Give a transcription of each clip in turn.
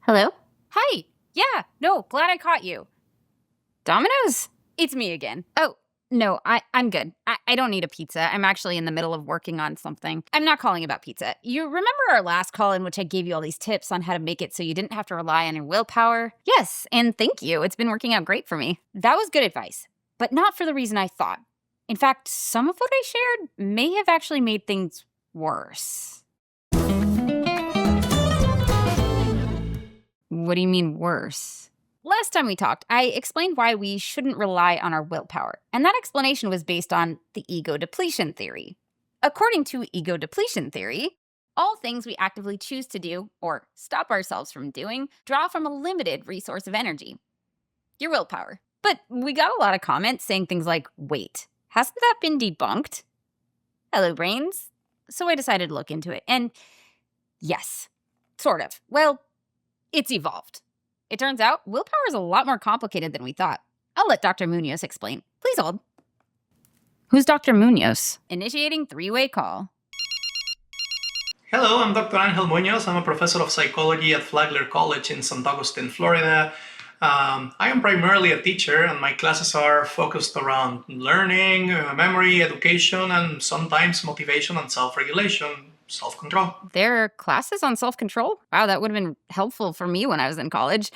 Hello? Hi. Yeah, no, glad I caught you. Domino's? It's me again. Oh, no, I'm good. I don't need a pizza. I'm actually in the middle of working on something. I'm not calling about pizza. You remember our last call in which I gave you all these tips on how to make it so you didn't have to rely on your willpower? Yes, and thank you. It's been working out great for me. That was good advice, but not for the reason I thought. In fact, some of what I shared may have actually made things worse. What do you mean worse? Last time we talked, I explained why we shouldn't rely on our willpower, and that explanation was based on the ego depletion theory. According to ego depletion theory, all things we actively choose to do, or stop ourselves from doing, draw from a limited resource of energy, your willpower. But we got a lot of comments saying things like, wait, hasn't that been debunked? Hello, brains. So I decided to look into it, and yes, sort of. Well, it's evolved. It turns out willpower is a lot more complicated than we thought. I'll let Dr. Munoz explain. Please hold. Who's Dr. Munoz? Initiating three-way call. Hello, I'm Dr. Angel Munoz. I'm a professor of psychology at Flagler College in St. Augustine, Florida. I am primarily a teacher, and my classes are focused around learning, memory, education, and sometimes motivation and self-regulation, self-control. There are classes on self-control? Wow, that would have been helpful for me when I was in college,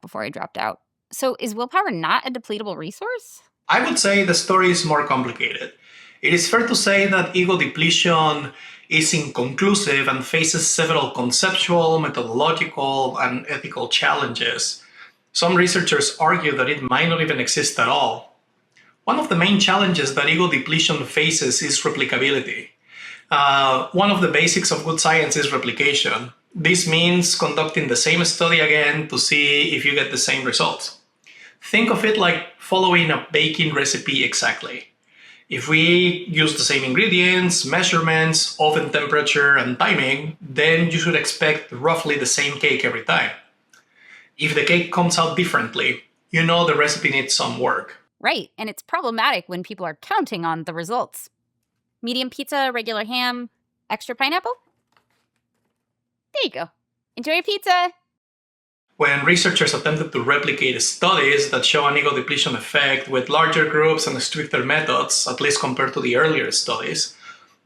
before I dropped out. So is willpower not a depletable resource? I would say the story is more complicated. It is fair to say that ego depletion is inconclusive and faces several conceptual, methodological, and ethical challenges. Some researchers argue that it might not even exist at all. One of the main challenges that ego depletion faces is replicability. One of the basics of good science is replication. This means conducting the same study again to see if you get the same results. Think of it like following a baking recipe exactly. If we use the same ingredients, measurements, oven temperature, and timing, then you should expect roughly the same cake every time. If the cake comes out differently, you know the recipe needs some work. Right, and it's problematic when people are counting on the results. Medium pizza, regular ham, extra pineapple? There you go. Enjoy your pizza! When researchers attempted to replicate studies that show an ego depletion effect with larger groups and stricter methods, at least compared to the earlier studies,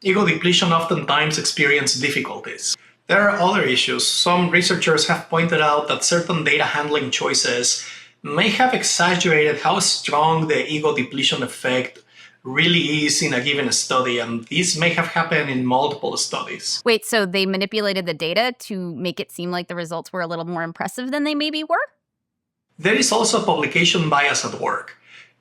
ego depletion oftentimes experienced difficulties. There are other issues. Some researchers have pointed out that certain data handling choices may have exaggerated how strong the ego depletion effect really is in a given study, and this may have happened in multiple studies. Wait, so they manipulated the data to make it seem like the results were a little more impressive than they maybe were? There is also publication bias at work.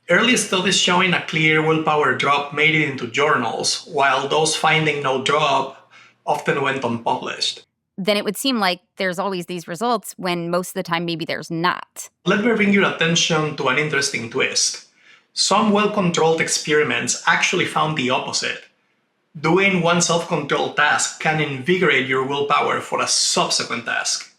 Early studies showing a clear willpower drop made it into journals, while those finding no drop often went unpublished. Then it would seem like there's always these results when most of the time maybe there's not. Let me bring your attention to an interesting twist. Some well-controlled experiments actually found the opposite. Doing one self-controlled task can invigorate your willpower for a subsequent task.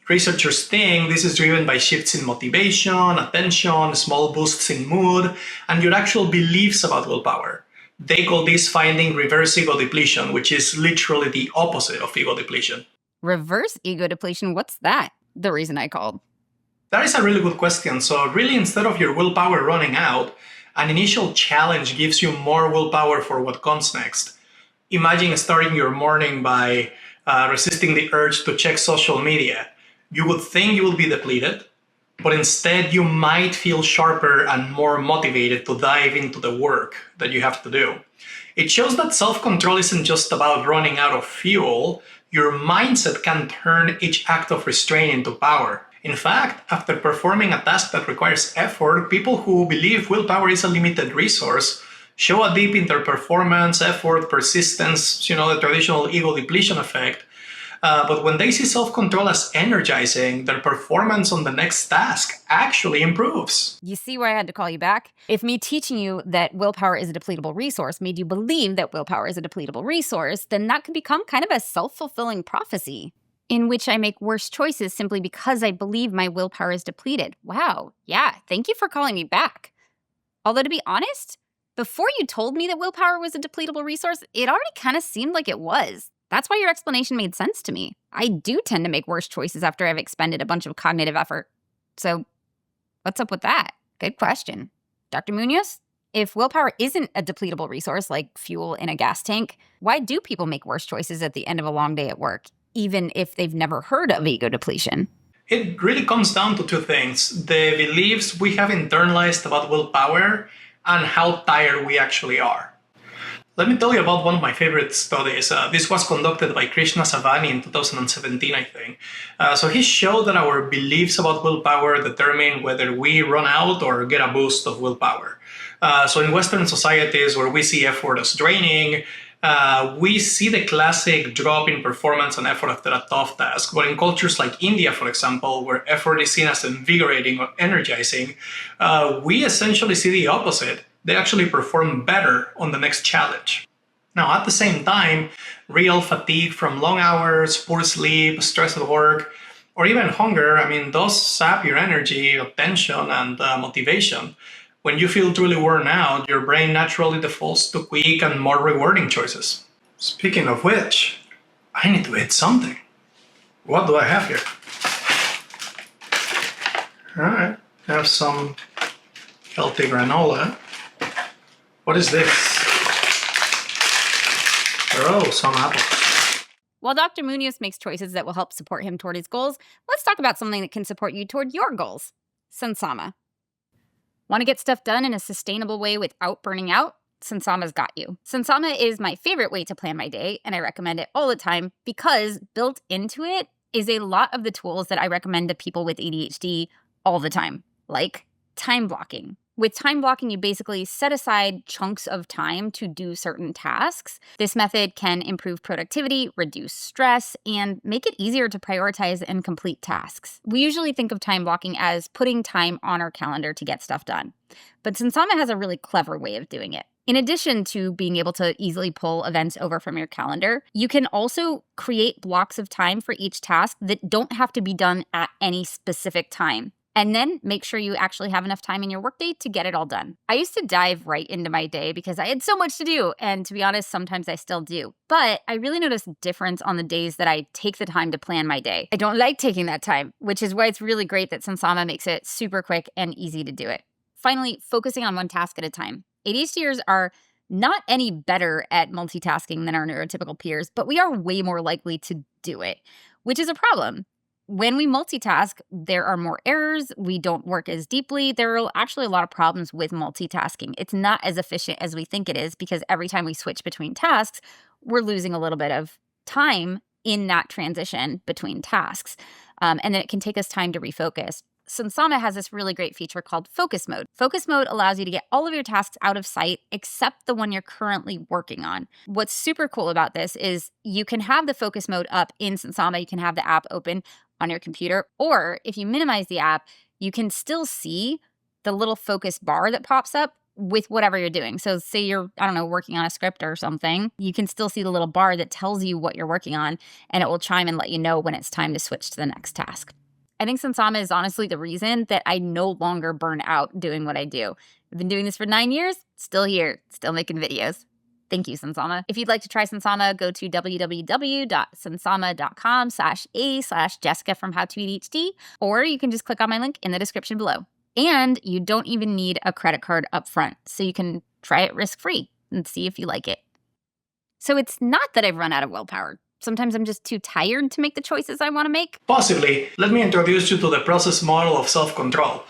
Researchers think this is driven by shifts in motivation, attention, small boosts in mood, and your actual beliefs about willpower. They call this finding reverse ego depletion, which is literally the opposite of ego depletion. Reverse ego depletion? What's that? The reason I called. That is a really good question. So really, instead of your willpower running out, an initial challenge gives you more willpower for what comes next. Imagine starting your morning by resisting the urge to check social media. You would think you will be depleted, but instead you might feel sharper and more motivated to dive into the work that you have to do. It shows that self-control isn't just about running out of fuel. Your mindset can turn each act of restraint into power. In fact, after performing a task that requires effort, people who believe willpower is a limited resource show a dip in their performance, effort, persistence, the traditional ego depletion effect. But when they see self-control as energizing, their performance on the next task actually improves. You see why I had to call you back? If me teaching you that willpower is a depletable resource made you believe that willpower is a depletable resource, then that could become kind of a self-fulfilling prophecy, in which I make worse choices simply because I believe my willpower is depleted. Wow, yeah, thank you for calling me back. Although to be honest, before you told me that willpower was a depletable resource, it already kind of seemed like it was. That's why your explanation made sense to me. I do tend to make worse choices after I've expended a bunch of cognitive effort. So what's up with that? Good question. Dr. Munoz, if willpower isn't a depletable resource like fuel in a gas tank, why do people make worse choices at the end of a long day at work, even if they've never heard of ego depletion? It really comes down to two things: the beliefs we have internalized about willpower and how tired we actually are. Let me tell you about one of my favorite studies. This was conducted by Krishna Savani in 2017, I think. So he showed that our beliefs about willpower determine whether we run out or get a boost of willpower. So in Western societies where we see effort as draining, we see the classic drop in performance and effort after a tough task. But in cultures like India, for example, where effort is seen as invigorating or energizing, we essentially see the opposite. They actually perform better on the next challenge. Now, at the same time, real fatigue from long hours, poor sleep, stress at work, or even hunger, those sap your energy, attention, and motivation. When you feel truly worn out, your brain naturally defaults to quick and more rewarding choices. Speaking of which, I need to eat something. What do I have here? All right, I have some healthy granola. What is this? Oh, some apples. While Dr. Munoz makes choices that will help support him toward his goals, let's talk about something that can support you toward your goals. Sansama. Want to get stuff done in a sustainable way without burning out? Sansama's got you. Sansama is my favorite way to plan my day, and I recommend it all the time because built into it is a lot of the tools that I recommend to people with ADHD all the time, like time blocking. With time blocking, you basically set aside chunks of time to do certain tasks. This method can improve productivity, reduce stress, and make it easier to prioritize and complete tasks. We usually think of time blocking as putting time on our calendar to get stuff done. But Sansama has a really clever way of doing it. In addition to being able to easily pull events over from your calendar, you can also create blocks of time for each task that don't have to be done at any specific time. And then make sure you actually have enough time in your workday to get it all done. I used to dive right into my day because I had so much to do. And to be honest, sometimes I still do. But I really notice a difference on the days that I take the time to plan my day. I don't like taking that time, which is why it's really great that Sansama makes it super quick and easy to do it. Finally, focusing on one task at a time. ADHDers are not any better at multitasking than our neurotypical peers, but we are way more likely to do it, which is a problem. When we multitask, there are more errors, we don't work as deeply. There are actually a lot of problems with multitasking. It's not as efficient as we think it is because every time we switch between tasks, we're losing a little bit of time in that transition between tasks. And then it can take us time to refocus. Sansama has this really great feature called focus mode. Focus mode allows you to get all of your tasks out of sight except the one you're currently working on. What's super cool about this is you can have the focus mode up in Sansama. You can have the app open on your computer, or if you minimize the app, you can still see the little focus bar that pops up with whatever you're doing. So say you're, working on a script or something, you can still see the little bar that tells you what you're working on, and it will chime and let you know when it's time to switch to the next task. I think Sansama is honestly the reason that I no longer burn out doing what I do. I've been doing this for 9 years, still here, still making videos. Thank you, Sansama. If you'd like to try Sansama, go to www.sansama.com/a/Jessica from How to ADHD, or you can just click on my link in the description below. And you don't even need a credit card up front, so you can try it risk-free and see if you like it. So it's not that I've run out of willpower. Sometimes I'm just too tired to make the choices I want to make. Possibly. Let me introduce you to the process model of self-control.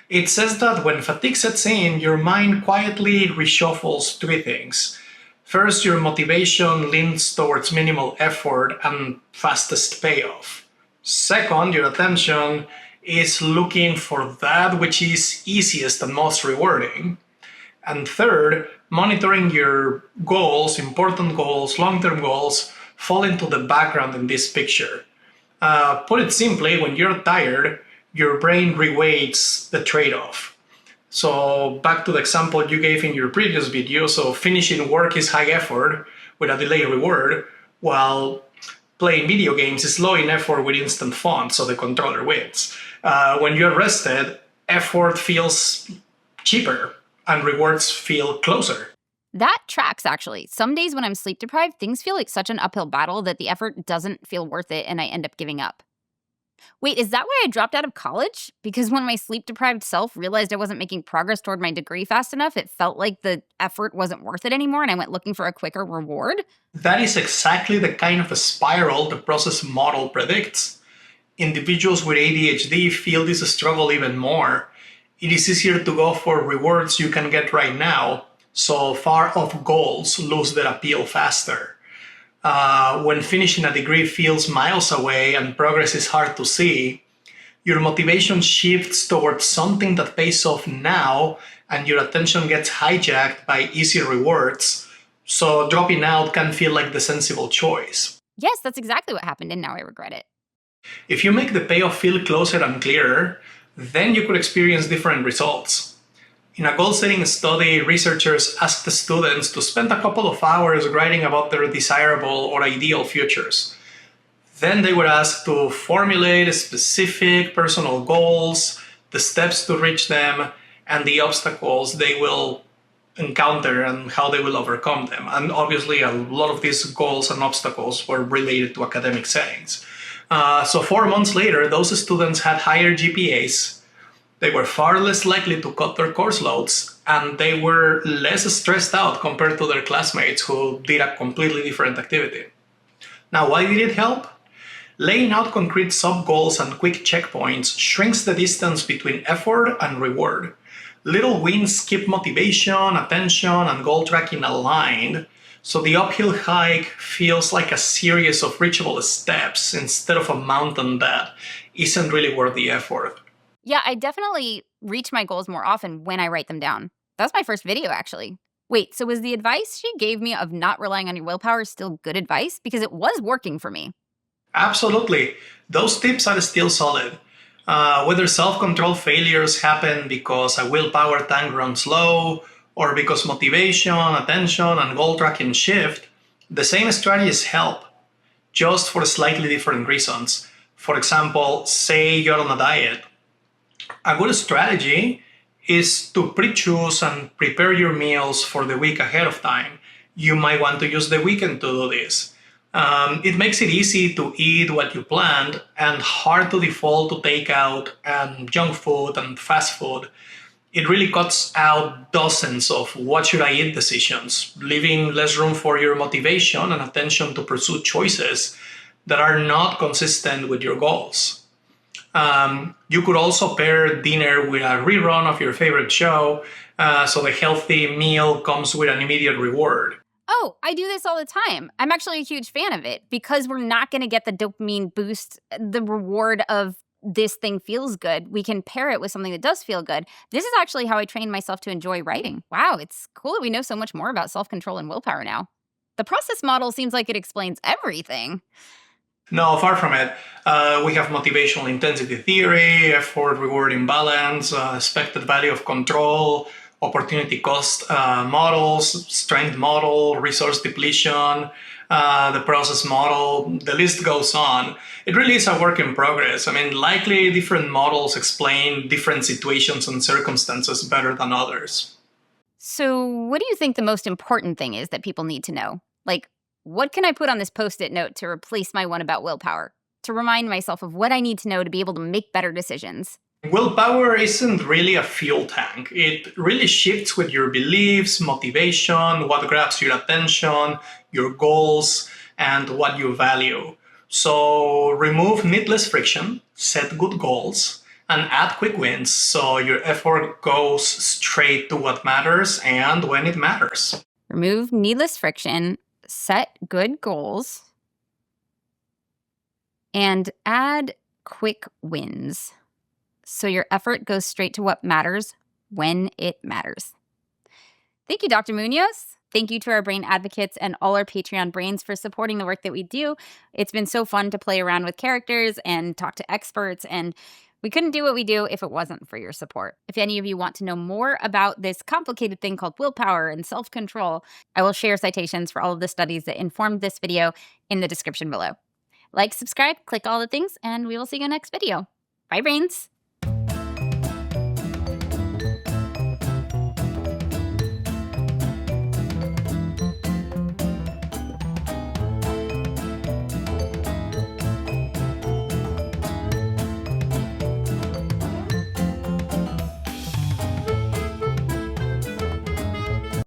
It says that when fatigue sets in, your mind quietly reshuffles three things. First, your motivation leans towards minimal effort and fastest payoff. Second, your attention is looking for that which is easiest and most rewarding. And third, monitoring your goals, important goals, long-term goals, fall into the background in this picture. Put it simply, when you're tired, your brain reweights the trade-off. So back to the example you gave in your previous video, so finishing work is high effort with a delayed reward, while playing video games is low in effort with instant fun, so the controller wins. When you're rested, effort feels cheaper and rewards feel closer. That tracks, actually. Some days when I'm sleep deprived, things feel like such an uphill battle that the effort doesn't feel worth it and I end up giving up. Wait, is that why I dropped out of college? Because when my sleep deprived self realized I wasn't making progress toward my degree fast enough, it felt like the effort wasn't worth it anymore and I went looking for a quicker reward? That is exactly the kind of a spiral the process model predicts. Individuals with ADHD feel this struggle even more. It is easier to go for rewards you can get right now, so far off goals lose their appeal faster. When finishing a degree feels miles away and progress is hard to see, your motivation shifts towards something that pays off now and your attention gets hijacked by easy rewards. So dropping out can feel like the sensible choice. Yes, that's exactly what happened, and now I regret it. If you make the payoff feel closer and clearer, then you could experience different results. In a goal-setting study, researchers asked the students to spend a couple of hours writing about their desirable or ideal futures. Then they were asked to formulate specific personal goals, the steps to reach them, and the obstacles they will encounter and how they will overcome them. And obviously, a lot of these goals and obstacles were related to academic settings. So 4 months later, those students had higher GPAs, they were far less likely to cut their course loads, and they were less stressed out compared to their classmates who did a completely different activity. Now, why did it help? Laying out concrete sub-goals and quick checkpoints shrinks the distance between effort and reward. Little wins keep motivation, attention, and goal tracking aligned, so the uphill hike feels like a series of reachable steps instead of a mountain that isn't really worth the effort. Yeah, I definitely reach my goals more often when I write them down. That was my first video, actually. Wait, so was the advice she gave me of not relying on your willpower still good advice? Because it was working for me. Absolutely. Those tips are still solid. Whether self-control failures happen because a willpower tank runs low, or because motivation, attention, and goal tracking shift, the same strategies help, just for slightly different reasons. For example, say you're on a diet. A good strategy is to pre-choose and prepare your meals for the week ahead of time. You might want to use the weekend to do this. It makes it easy to eat what you planned and hard to default to takeout and junk food and fast food. It really cuts out dozens of what should I eat decisions, leaving less room for your motivation and attention to pursue choices that are not consistent with your goals. You could also pair dinner with a rerun of your favorite show, so the healthy meal comes with an immediate reward. Oh, I do this all the time. I'm actually a huge fan of it because we're not going to get the dopamine boost, the reward of this thing feels good. We can pair it with something that does feel good. This is actually how I trained myself to enjoy writing. Wow, it's cool that we know so much more about self-control and willpower now. The process model seems like it explains everything. No, far from it. We have motivational intensity theory, effort-reward imbalance, expected value of control, opportunity cost models, strength model, resource depletion, the process model, the list goes on. It really is a work in progress. I mean, likely different models explain different situations and circumstances better than others. So what do you think the most important thing is that people need to know? Like, what can I put on this Post-it note to replace my one about willpower? To remind myself of what I need to know to be able to make better decisions? Willpower isn't really a fuel tank. It really shifts with your beliefs, motivation, what grabs your attention, your goals, and what you value. So remove needless friction, set good goals, and add quick wins so your effort goes straight to what matters and when it matters. Remove needless friction, set good goals, and add quick wins so your effort goes straight to what matters when it matters. Thank you, Dr. Munoz. Thank you to our brain advocates and all our Patreon brains for supporting the work that we do. It's been so fun to play around with characters and talk to experts, and we couldn't do what we do if it wasn't for your support. If any of you want to know more about this complicated thing called willpower and self-control, I will share citations for all of the studies that informed this video in the description below. Like, subscribe, click all the things, and we will see you in the next video. Bye, brains!